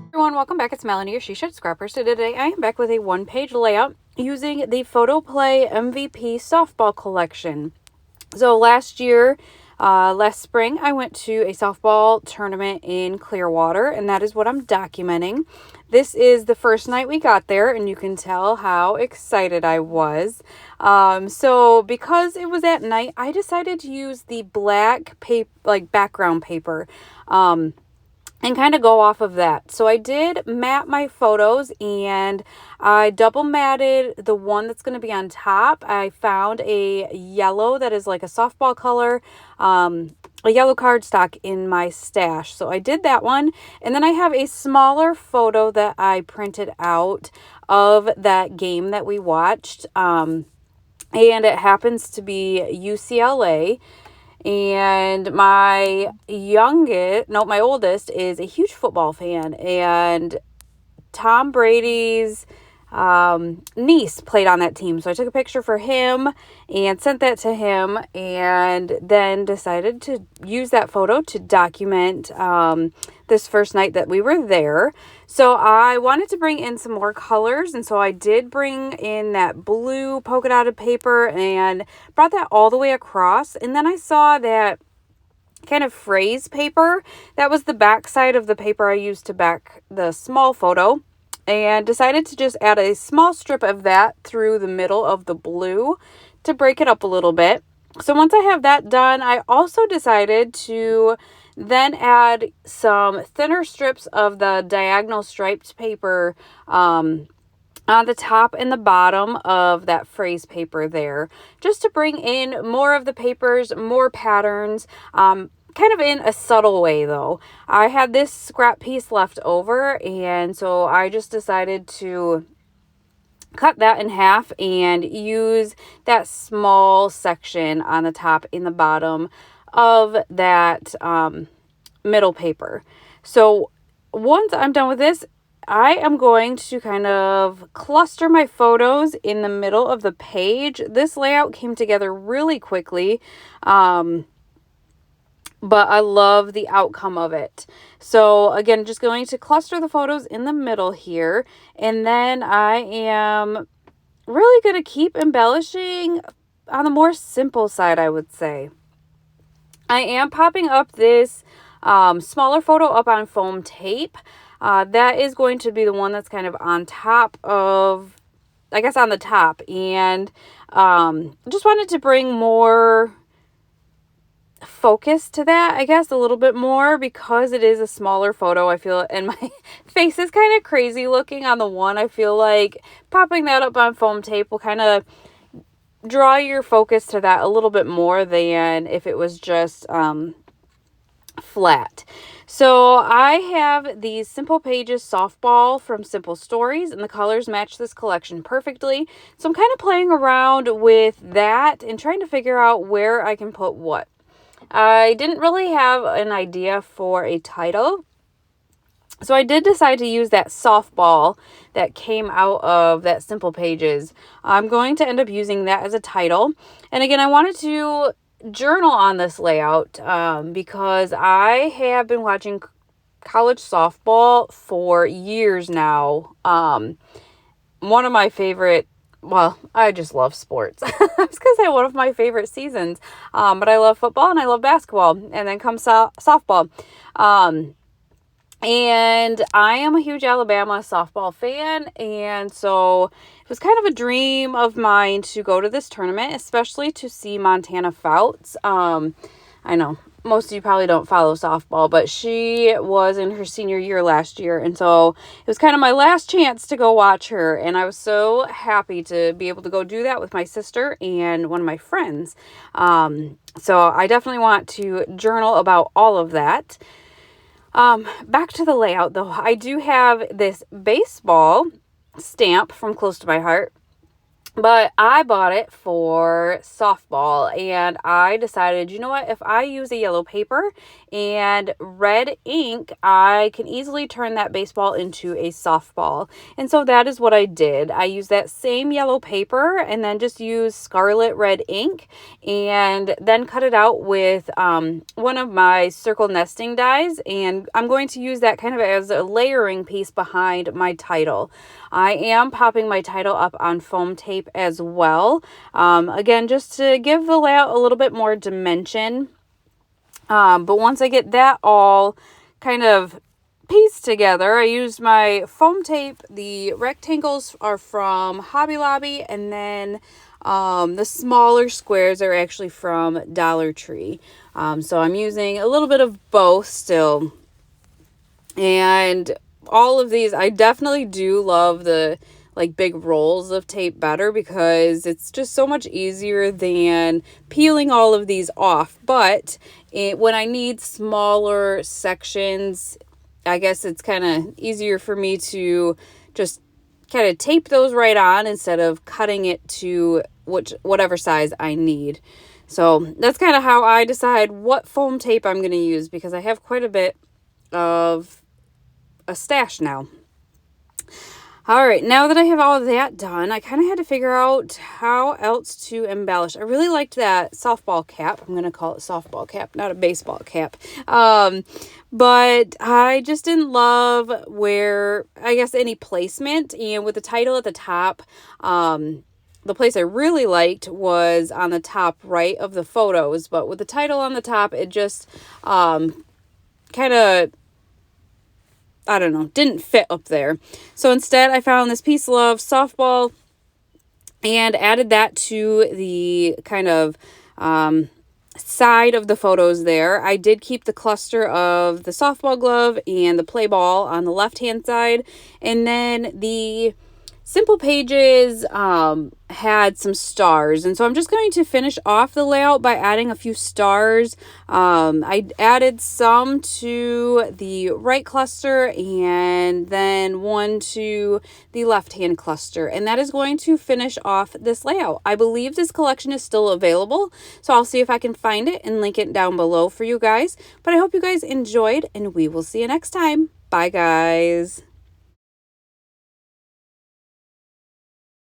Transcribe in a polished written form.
Everyone, welcome back. It's Melanie, your She Shed Scrapper. So today I am back with a one-page layout using the Photoplay MVP softball collection. So last spring, I went to a softball tournament in Clearwater, and that is what I'm documenting. This is the first night we got there, and you can tell how excited I was. So because it was at night, I decided to use the black paper, like background paper. And kind of go off of that. So I did mat my photos, and I double matted the one that's going to be on top. I found a yellow that is like a softball color, a yellow cardstock in my stash. So I did that one. And then I have a smaller photo that I printed out of that game that we watched. And it happens to be UCLA. And my oldest is a huge football fan, and Tom Brady's niece played on that team. So I took a picture for him and sent that to him, and then decided to use that photo to document this first night that we were there. So I wanted to bring in some more colors, and so I did bring in that blue polka dotted paper and brought that all the way across. And then I saw that kind of phrase paper. That was the back side of the paper I used to back the small photo, and decided to just add a small strip of that through the middle of the blue to break it up a little bit. So once I have that done, I also decided to then add some thinner strips of the diagonal striped paper on the top and the bottom of that phrase paper there, just to bring in more of the papers, more patterns, kind of in a subtle way though. I had this scrap piece left over, and so I just decided to cut that in half and use that small section on the top and the bottom of that middle paper. So once I'm done with this, I am going to kind of cluster my photos in the middle of the page. This layout came together really quickly, but I love the outcome of it. So again, just going to cluster the photos in the middle here, and then I am really going to keep embellishing on the more simple side, I would say. I am popping up this smaller photo up on foam tape. That is going to be the one that's kind of on top of, I guess, on the top. And just wanted to bring more focus to that, I guess, a little bit more, because it is a smaller photo. I feel, and my face is kind of crazy looking on the one. I feel like popping that up on foam tape will kind of draw your focus to that a little bit more than if it was just flat. So I have these Simple Pages softball from Simple Stories, and the colors match this collection perfectly. So I'm kind of playing around with that and trying to figure out where I can put what. I didn't really have an idea for a title, so I did decide to use that softball that came out of that Simple Pages. I'm going to end up using that as a title. And again, I wanted to journal on this layout because I have been watching college softball for years now. One of my favorite, well, I just love sports. I was going to say one of my favorite seasons, but I love football and I love basketball, and then comes softball. And I am a huge Alabama softball fan, and so it was kind of a dream of mine to go to this tournament, especially to see Montana Fouts. I know most of you probably don't follow softball, but she was in her senior year last year, and so it was kind of my last chance to go watch her, and I was so happy to be able to go do that with my sister and one of my friends. So I definitely want to journal about all of that. Back to the layout though, I do have this baseball stamp from Close to My Heart. But I bought it for softball, and I decided, you know what, if I use a yellow paper and red ink, I can easily turn that baseball into a softball. And so that is what I did. I used that same yellow paper and then just used scarlet red ink, and then cut it out with one of my circle nesting dies, and I'm going to use that kind of as a layering piece behind my title. I am popping my title up on foam tape as well. Again, just to give the layout a little bit more dimension. But once I get that all kind of pieced together, I used my foam tape. The rectangles are from Hobby Lobby, and then the smaller squares are actually from Dollar Tree. So I'm using a little bit of both still. And all of these, I definitely do love the like big rolls of tape better because it's just so much easier than peeling all of these off. But when I need smaller sections, I guess it's kind of easier for me to just kind of tape those right on instead of cutting it to whatever size I need. So that's kind of how I decide what foam tape I'm going to use, because I have quite a bit of a stash now. All right, now that I have all of that done, I kind of had to figure out how else to embellish. I really liked that softball cap. I'm going to call it softball cap, not a baseball cap. But I just didn't love where, I guess, any placement. And with the title at the top, the place I really liked was on the top right of the photos. But with the title on the top, it just kind of, I don't know, didn't fit up there. So instead I found this piece of softball and added that to the kind of side of the photos there. I did keep the cluster of the softball glove and the play ball on the left hand side, and then the Simple Pages had some stars, and so I'm just going to finish off the layout by adding a few stars. I added some to the right cluster and then one to the left hand cluster, and that is going to finish off this layout. I believe this collection is still available, so I'll see if I can find it and link it down below for you guys. But I hope you guys enjoyed, and we will see you next time. Bye, guys.